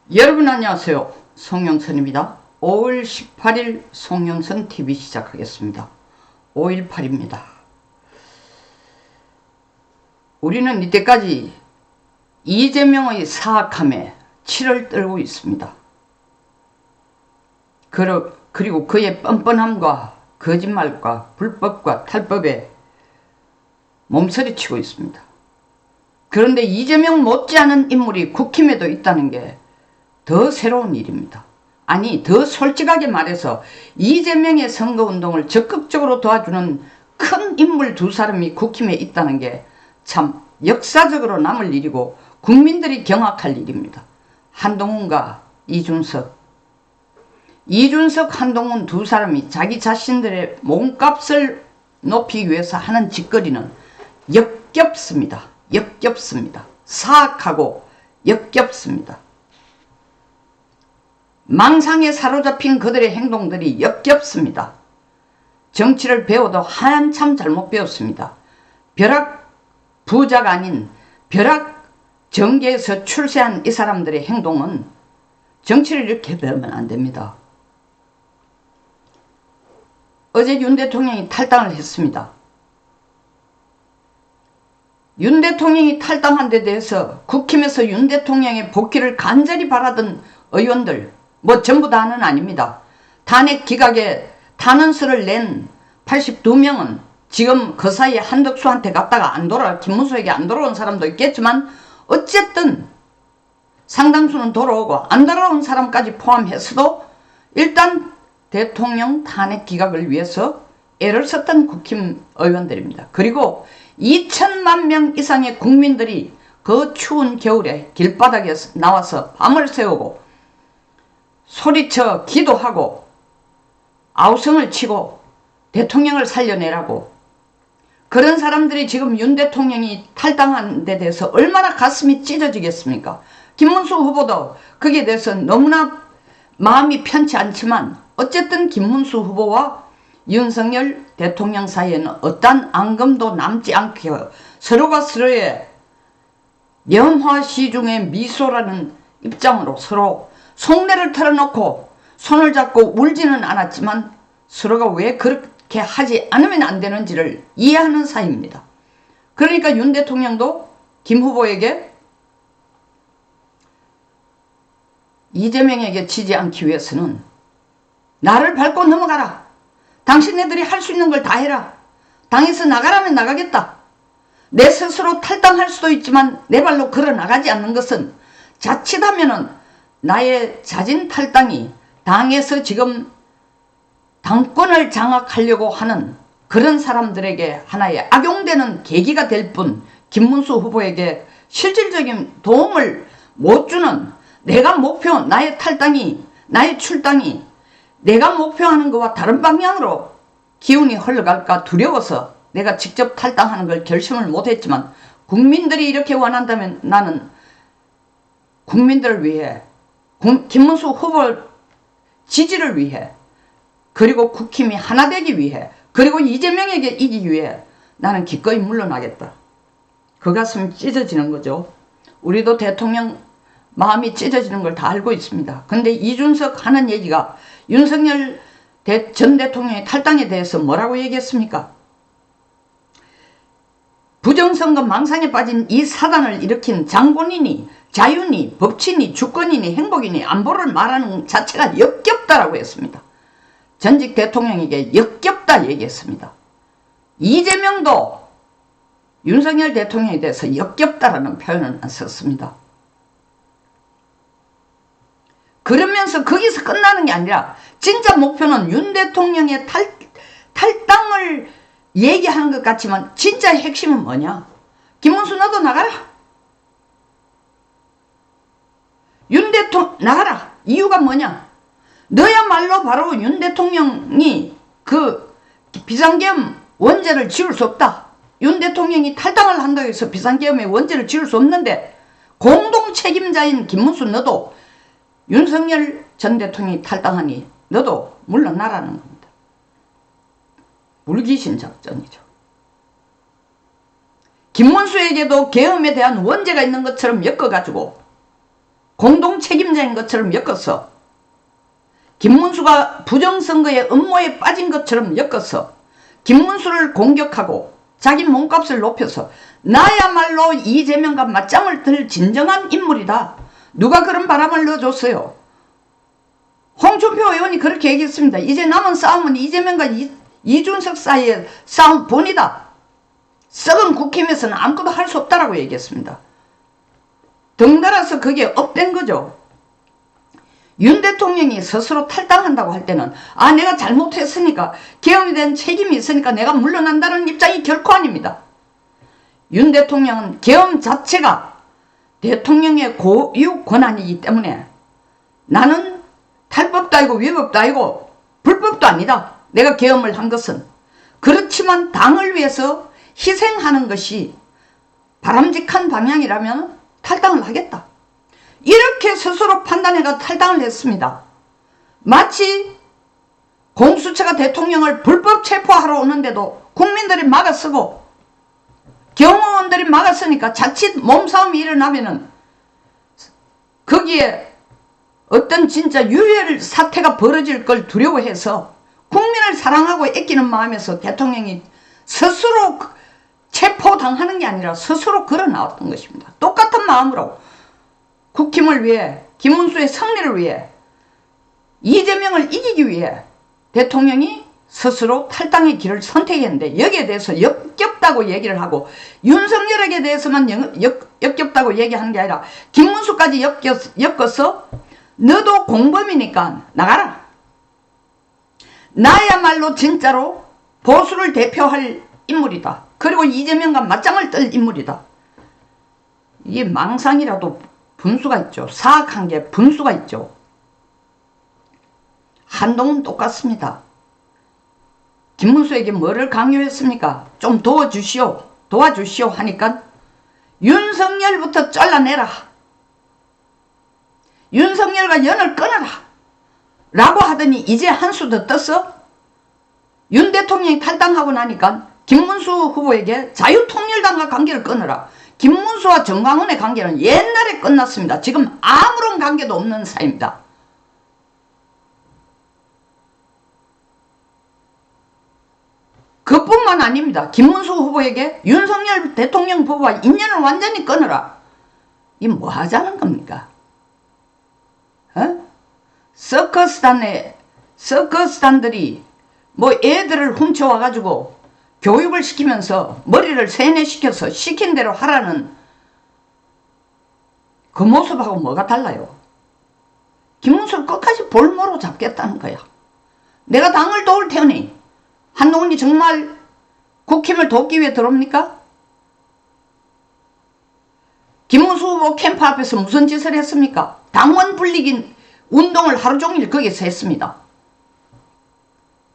여러분 안녕하세요. 송영선입니다. 5월 18일 송영선 TV 시작하겠습니다. 5.18입니다. 우리는 이때까지 이재명의 사악함에 치를 떨고 있습니다. 그리고 그의 뻔뻔함과 거짓말과 불법과 탈법에 몸서리치고 있습니다. 그런데 이재명 못지않은 인물이 국힘에도 있다는 게 더 새로운 일입니다. 아니, 더 솔직하게 말해서 이재명의 선거운동을 적극적으로 도와주는 큰 인물 두 사람이 국힘에 있다는 게 참 역사적으로 남을 일이고 국민들이 경악할 일입니다. 한동훈과 이준석, 한동훈 두 사람이 자기 자신들의 몸값을 높이기 위해서 하는 짓거리는 역겹습니다. 역겹습니다. 사악하고 역겹습니다. 망상에 사로잡힌 그들의 행동들이 역겹습니다. 정치를 배워도 한참 잘못 배웠습니다. 벼락 부자가 아닌 벼락 정계에서 출세한 이 사람들의 행동은 정치를 이렇게 배우면 안 됩니다. 어제 윤 대통령이 탈당을 했습니다. 윤 대통령이 탈당한 데 대해서 국힘에서 윤 대통령의 복귀를 간절히 바라던 의원들, 뭐 전부 다는 아닙니다. 탄핵 기각에 탄원서를 낸 82명은 지금 그 사이에 한덕수한테 갔다가 김문수에게 안 돌아온 사람도 있겠지만 어쨌든 상당수는 돌아오고 안 돌아온 사람까지 포함해서도 일단 대통령 탄핵 기각을 위해서 애를 썼던 국힘 의원들입니다. 그리고 2천만 명 이상의 국민들이 그 추운 겨울에 길바닥에 나와서 밤을 새우고 소리쳐 기도하고 아우성을 치고 대통령을 살려내라고, 그런 사람들이 지금 윤 대통령이 탈당한 데 대해서 얼마나 가슴이 찢어지겠습니까? 김문수 후보도 거기에 대해서 너무나 마음이 편치 않지만 어쨌든 김문수 후보와 윤석열 대통령 사이에는 어떠한 앙금도 남지 않게 서로가 서로의 염화시중의 미소라는 입장으로 서로 속내를 털어놓고 손을 잡고 울지는 않았지만 서로가 왜 그렇게 하지 않으면 안 되는지를 이해하는 사이입니다. 그러니까 윤 대통령도 김 후보에게 이재명에게 지지 않기 위해서는 나를 밟고 넘어가라. 당신네들이 할 수 있는 걸 다 해라. 당에서 나가라면 나가겠다. 내 스스로 탈당할 수도 있지만 내 발로 걸어 나가지 않는 것은 자칫하면은 나의 자진 탈당이 당에서 지금 당권을 장악하려고 하는 그런 사람들에게 하나의 악용되는 계기가 될 뿐 김문수 후보에게 실질적인 도움을 못 주는, 내가 목표, 나의 탈당이, 나의 출당이 내가 목표하는 것과 다른 방향으로 기운이 흘러갈까 두려워서 내가 직접 탈당하는 걸 결심을 못했지만 국민들이 이렇게 원한다면 나는 국민들을 위해, 김문수 후보 지지를 위해, 그리고 국힘이 하나 되기 위해, 그리고 이재명에게 이기기 위해 나는 기꺼이 물러나겠다. 그 가슴이 찢어지는 거죠. 우리도 대통령 마음이 찢어지는 걸 다 알고 있습니다. 근데 이준석 하는 얘기가 윤석열 전 대통령의 탈당에 대해서 뭐라고 얘기했습니까? 부정선거 망상에 빠진 이 사단을 일으킨 장본인이, 자윤이, 법친이, 주권이니 행복이니 안보를 말하는 자체가 역겹다라고 했습니다. 전직 대통령에게 역겹다 얘기했습니다. 이재명도 윤석열 대통령에 대해서 역겹다라는 표현은 안 썼습니다. 그러면서 거기서 끝나는 게 아니라 진짜 목표는 윤 대통령의 탈당을 얘기하는 것 같지만 진짜 핵심은 뭐냐? 김문수 너도 나가라. 윤 대통령 나가라. 이유가 뭐냐? 너야말로 바로 윤 대통령이 그 비상계엄 원죄를 지울 수 없다. 윤 대통령이 탈당을 한다고 해서 비상계엄의 원죄를 지울 수 없는데 공동 책임자인 김문수 너도 윤석열 전 대통령이 탈당하니 너도 물러나라는 겁니다. 물귀신 작전이죠. 김문수에게도 계엄에 대한 원죄가 있는 것처럼 엮어가지고 공동 책임자인 것처럼 엮었어. 김문수가 부정선거의 음모에 빠진 것처럼 엮었어. 김문수를 공격하고 자기 몸값을 높여서 나야말로 이재명과 맞짱을 들 진정한 인물이다. 누가 그런 바람을 넣어줬어요? 홍준표 의원이 그렇게 얘기했습니다. 이제 남은 싸움은 이재명과 이준석 사이의 싸움뿐이다. 썩은 국힘에서는 아무것도 할 수 없다라고 얘기했습니다. 덩달아서 그게 업된 거죠. 윤 대통령이 스스로 탈당한다고 할 때는 내가 잘못했으니까 계엄에 대한 책임이 있으니까 내가 물러난다는 입장이 결코 아닙니다. 윤 대통령은 계엄 자체가 대통령의 고유 권한이기 때문에 나는 탈법도 아니고 위법도 아니고 불법도 아니다. 내가 계엄을 한 것은. 그렇지만 당을 위해서 희생하는 것이 바람직한 방향이라면 탈당을 하겠다. 이렇게 스스로 판단해가 탈당을 했습니다. 마치 공수처가 대통령을 불법 체포하러 오는데도 국민들이 막아서고 경호원들이 막았으니까 자칫 몸싸움이 일어나면은 거기에 어떤 진짜 유혈 사태가 벌어질 걸 두려워해서 국민을 사랑하고 아끼는 마음에서 대통령이 스스로 체포당하는 게 아니라 스스로 걸어 나왔던 것입니다. 똑같은 마음으로 국힘을 위해, 김문수의 승리를 위해, 이재명을 이기기 위해 대통령이 스스로 탈당의 길을 선택했는데 여기에 대해서 역겹다고 얘기를 하고 윤석열에게 대해서만 역겹다고 얘기하는 게 아니라 김문수까지 엮어서 너도 공범이니까 나가라. 나야말로 진짜로 보수를 대표할 인물이다. 그리고 이재명과 맞짱을 뜰 인물이다. 이게 망상이라도 분수가 있죠. 사악한 게 분수가 있죠. 한동훈 똑같습니다. 김문수에게 뭐를 강요했습니까? 좀 도와주시오 하니까 윤석열부터 잘라내라. 윤석열과 연을 끊어라. 라고 하더니 이제 한수 더 떴어? 윤 대통령이 탈당하고 나니까 김문수 후보에게 자유통일당과 관계를 끊어라. 김문수와 정광훈의 관계는 옛날에 끝났습니다. 지금 아무런 관계도 없는 사이입니다. 그뿐만 아닙니다. 김문수 후보에게 윤석열 대통령 후보와 인연을 완전히 끊어라. 이 뭐 하자는 겁니까? 서커스단들이 뭐 애들을 훔쳐와가지고 교육을 시키면서 머리를 세뇌시켜서 시킨 대로 하라는 그 모습하고 뭐가 달라요? 김문수를 끝까지 볼모로 잡겠다는 거야. 내가 당을 도울 테니 한동훈이 정말 국힘을 돕기 위해 들어옵니까? 김문수 후보 캠프 앞에서 무슨 짓을 했습니까? 당원 불리기 운동을 하루 종일 거기서 했습니다.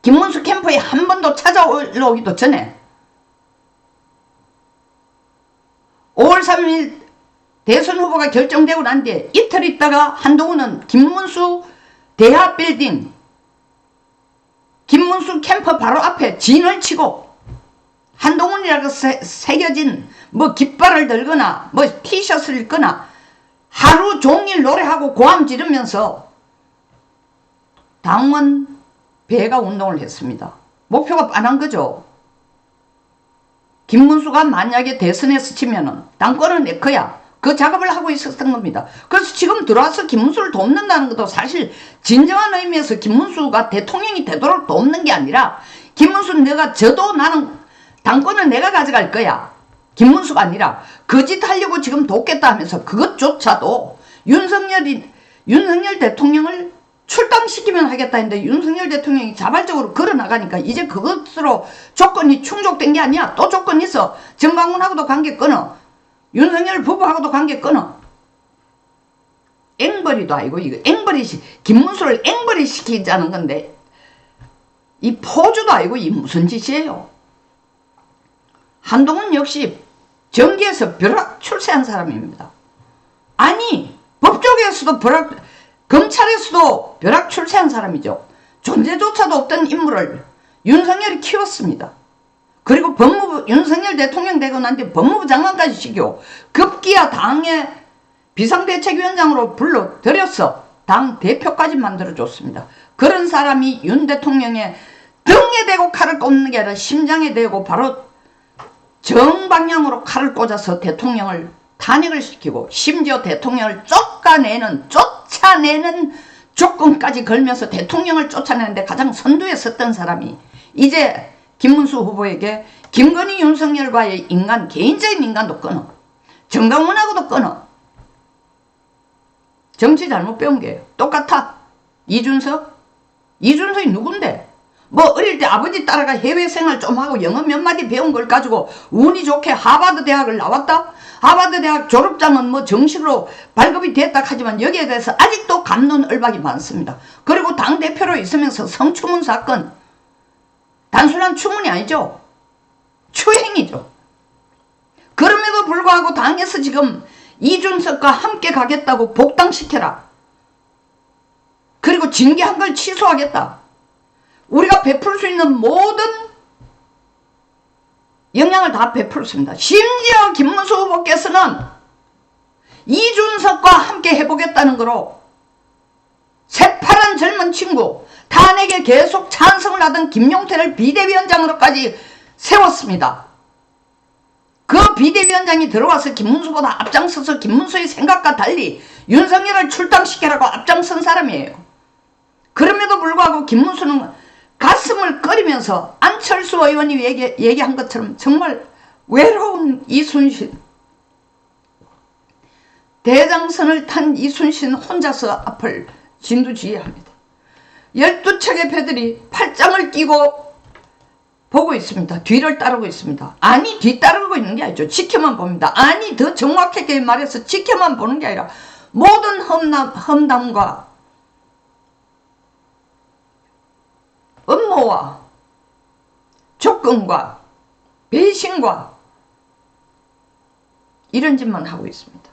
김문수 캠프에 한 번도 찾아오기도 전에 5월 3일 대선 후보가 결정되고 난 뒤에 이틀 있다가 한동훈은 김문수 대하 빌딩 김문수 캠프 바로 앞에 진을 치고 한동훈이라고 새겨진 뭐 깃발을 들거나 뭐 티셔츠를 입거나 하루 종일 노래하고 고함 지르면서 당원 배가 운동을 했습니다. 목표가 빤한 거죠. 김문수가 만약에 대선에서 치면은 당권은 내 거야. 그 작업을 하고 있었던 겁니다. 그래서 지금 들어와서 김문수를 돕는다는 것도 사실 진정한 의미에서 김문수가 대통령이 되도록 돕는 게 아니라 김문수 내가 져도 나는 당권은 내가 가져갈 거야. 김문수가 아니라 거짓 하려고 지금 돕겠다 하면서 그것조차도 윤석열 대통령을 출당시키면 하겠다 했는데 윤석열 대통령이 자발적으로 걸어나가니까 이제 그것으로 조건이 충족된 게 아니야. 또 조건이 있어. 정광훈하고도 관계 끊어. 윤석열 부부하고도 관계 끊어. 앵벌이도 아니고 이거 김문수를 앵벌이 시키자는 건데 이 포주도 아니고 이 무슨 짓이에요. 한동훈 역시 정계에서 벼락 출세한 사람입니다. 아니 법조계에서도 검찰에서도 벼락 출세한 사람이죠. 존재조차도 없던 인물을 윤석열이 키웠습니다. 그리고 윤석열 대통령 되고 난 뒤에 법무부 장관까지 시키고 급기야 당의 비상대책위원장으로 불러들여서 당대표까지 만들어줬습니다. 그런 사람이 윤 대통령의 등에 대고 칼을 꽂는 게 아니라 심장에 대고 바로 정방향으로 칼을 꽂아서 대통령을 탄핵을 시키고 심지어 대통령을 쫓아내는 조건까지 걸면서 대통령을 쫓아내는데 가장 선두에 섰던 사람이 이제 김문수 후보에게 김건희 윤석열과의 개인적인 인간도 끊어. 정강훈하고도 끊어. 정치 잘못 배운 게 똑같아. 이준석이 누군데? 뭐 어릴 때 아버지 따라가 해외 생활 좀 하고 영어 몇 마디 배운 걸 가지고 운이 좋게 하버드 대학을 나왔다? 하버드 대학 졸업장은 뭐 정식으로 발급이 됐다 하지만 여기에 대해서 아직도 갑론을박이 많습니다. 그리고 당대표로 있으면서 성추문 사건, 단순한 추문이 아니죠. 추행이죠. 그럼에도 불구하고 당에서 지금 이준석과 함께 가겠다고 복당시켜라. 그리고 징계한 걸 취소하겠다. 우리가 베풀 수 있는 모든 영향을 다 베풀었습니다. 심지어 김문수 후보께서는 이준석과 함께 해보겠다는 거로 새파란 젊은 친구, 탄핵에 계속 찬성을 하던 김용태를 비대위원장으로까지 세웠습니다. 그 비대위원장이 들어와서 김문수보다 앞장서서 김문수의 생각과 달리 윤석열을 출당시키라고 앞장선 사람이에요. 그럼에도 불구하고 김문수는 가슴을 꺼리면서 안철수 의원이 얘기한 것처럼 정말 외로운 이순신, 대장선을 탄 이순신 혼자서 앞을 진두지휘합니다. 12척의 배들이 팔짱을 끼고 보고 있습니다. 뒤를 따르고 있습니다. 아니, 뒤따르고 있는 게 아니죠. 지켜만 봅니다. 아니, 더 정확하게 말해서 지켜만 보는 게 아니라 모든 험담과 음모와 조건과 배신과 이런 짓만 하고 있습니다.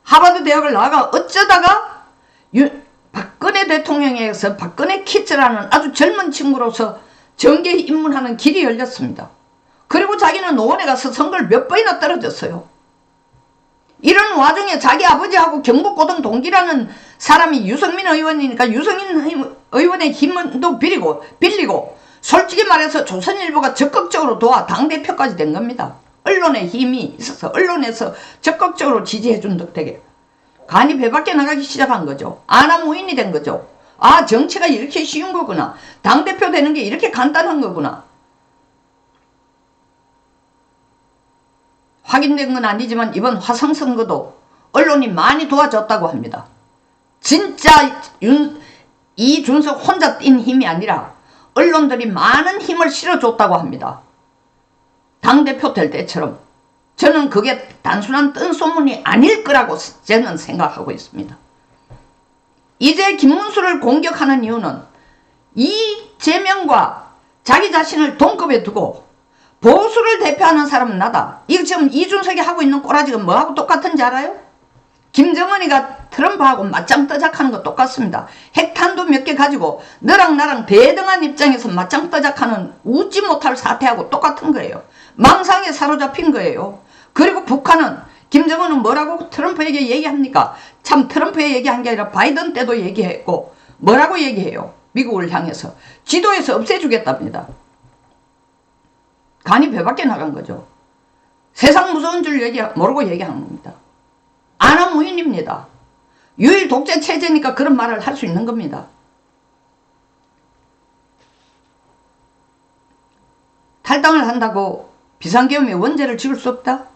하버드 대학을 나가 어쩌다가 박근혜 대통령에게서 박근혜 키즈라는 아주 젊은 친구로서 정계에 입문하는 길이 열렸습니다. 그리고 자기는 노원에 가서 선거를 몇 번이나 떨어졌어요. 이런 와중에 자기 아버지하고 경북고등 동기라는 사람이 유승민 의원이니까 유승민 의원의 힘도 빌리고 솔직히 말해서 조선일보가 적극적으로 도와 당대표까지 된 겁니다. 언론의 힘이 있어서 언론에서 적극적으로 지지해준 덕택에 간이 배밖에 나가기 시작한 거죠. 아나무인이 된 거죠. 아, 정치가 이렇게 쉬운 거구나. 당대표 되는 게 이렇게 간단한 거구나. 확인된 건 아니지만 이번 화성 선거도 언론이 많이 도와줬다고 합니다. 진짜 이준석 혼자 뛴 힘이 아니라 언론들이 많은 힘을 실어줬다고 합니다. 당대표 될 때처럼. 저는 그게 단순한 뜬소문이 아닐 거라고 저는 생각하고 있습니다. 이제 김문수를 공격하는 이유는 이재명과 자기 자신을 동급에 두고 보수를 대표하는 사람은 나다. 이거 지금 이준석이 하고 있는 꼬라지가 뭐하고 똑같은지 알아요? 김정은이가 트럼프하고 맞짱 떠작하는 거 똑같습니다. 핵탄두 몇 개 가지고 너랑 나랑 대등한 입장에서 맞짱 떠작하는 웃지 못할 사태하고 똑같은 거예요. 망상에 사로잡힌 거예요. 그리고 북한은 김정은은 뭐라고 트럼프에게 얘기합니까? 참 트럼프에 얘기한 게 아니라 바이든 때도 얘기했고 뭐라고 얘기해요? 미국을 향해서 지도에서 없애주겠답니다. 간이 배밖에 나간 거죠. 세상 무서운 줄 모르고 얘기하는 겁니다. 아나무인입니다. 유일 독재 체제니까 그런 말을 할 수 있는 겁니다. 탈당을 한다고 비상계엄의 원죄를 지을 수 없다?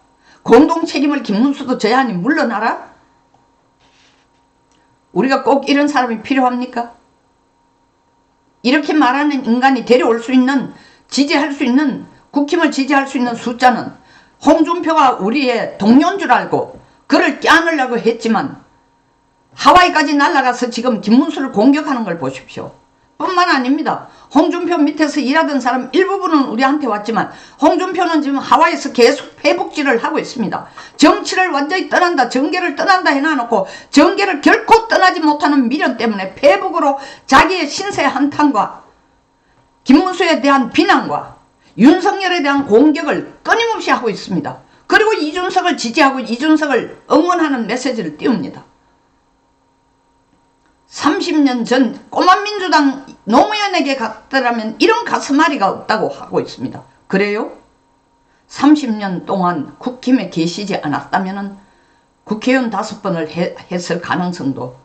공동 책임을 김문수도 져야 하니 물러나라? 우리가 꼭 이런 사람이 필요합니까? 이렇게 말하는 인간이 데려올 수 있는, 지지할 수 있는, 국힘을 지지할 수 있는 숫자는 홍준표가 우리의 동료인 줄 알고 그를 껴안으려고 했지만 하와이까지 날아가서 지금 김문수를 공격하는 걸 보십시오. 뿐만 아닙니다. 홍준표 밑에서 일하던 사람 일부분은 우리한테 왔지만 홍준표는 지금 하와이에서 계속 회복질을 하고 있습니다. 정치를 완전히 떠난다, 정계를 떠난다 해놔놓고 정계를 결코 떠나지 못하는 미련 때문에 페북으로 자기의 신세 한탄과 김문수에 대한 비난과 윤석열에 대한 공격을 끊임없이 하고 있습니다. 그리고 이준석을 지지하고 이준석을 응원하는 메시지를 띄웁니다. 30년 전 꼬마 민주당 노무현에게 갔더라면 이런 가슴앓이가 없다고 하고 있습니다. 그래요? 30년 동안 국힘에 계시지 않았다면 국회의원 5번을 했을 가능성도,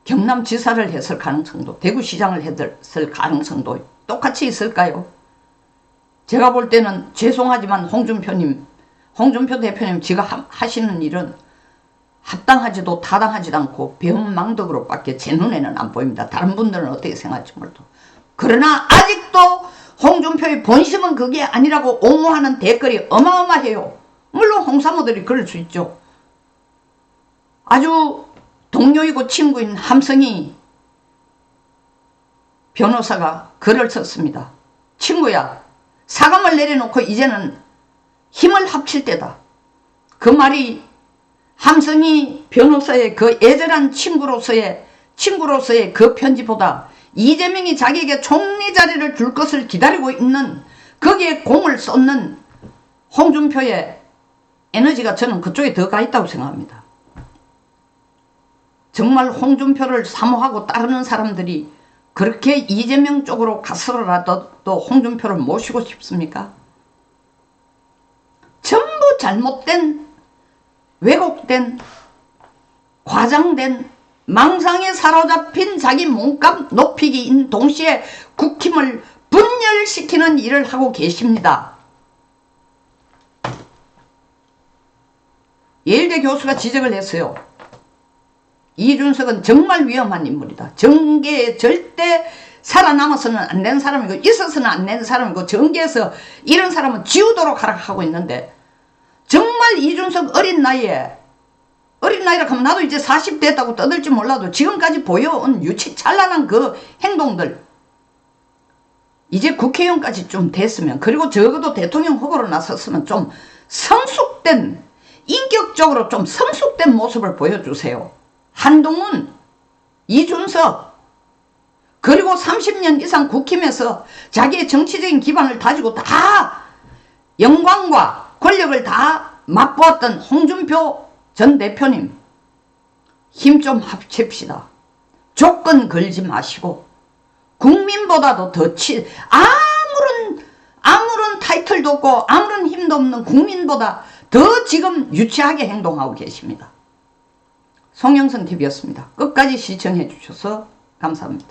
경남지사를 했을 가능성도, 대구시장을 했을 가능성도 똑같이 있을까요? 제가 볼 때는 죄송하지만 홍준표 대표님 지가 하시는 일은 합당하지도 타당하지도 않고 배은망덕으로밖에 제 눈에는 안 보입니다. 다른 분들은 어떻게 생각할지 몰라도. 그러나 아직도 홍준표의 본심은 그게 아니라고 옹호하는 댓글이 어마어마해요. 물론 홍사모들이 그럴 수 있죠. 아주 동료이고 친구인 함성희 변호사가 글을 썼습니다. 친구야, 사감을 내려놓고 이제는 힘을 합칠 때다. 그 말이 함성희 변호사의 그 애절한 친구로서의 그 편지보다 이재명이 자기에게 총리 자리를 줄 것을 기다리고 있는, 거기에 공을 쏟는 홍준표의 에너지가 저는 그쪽에 더 가 있다고 생각합니다. 정말 홍준표를 사모하고 따르는 사람들이 그렇게 이재명 쪽으로 가서라도 또 홍준표를 모시고 싶습니까? 전부 잘못된, 왜곡된, 과장된, 망상에 사로잡힌 자기 몸값 높이기인 동시에 국힘을 분열시키는 일을 하고 계십니다. 예일대 교수가 지적을 했어요. 이준석은 정말 위험한 인물이다. 정계에 절대 살아남아서는 안 되는 사람이고 있어서는 안 되는 사람이고 정계에서 이런 사람은 지우도록 하라 하고 있는데, 정말 이준석 어린 나이라 하면 나도 이제 40 됐다고 떠들지 몰라도 지금까지 보여온 유치찬란한 그 행동들, 이제 국회의원까지 좀 됐으면, 그리고 적어도 대통령 후보로 나섰으면 좀 성숙된, 인격적으로 좀 성숙된 모습을 보여주세요. 한동훈, 이준석, 그리고 30년 이상 국힘에서 자기의 정치적인 기반을 다지고 다 영광과 권력을 다 맛보았던 홍준표 전 대표님, 힘 좀 합칩시다. 조건 걸지 마시고 국민보다도 더 아무런 타이틀도 없고 아무런 힘도 없는 국민보다 더 지금 유치하게 행동하고 계십니다. 송영선TV였습니다. 끝까지 시청해 주셔서 감사합니다.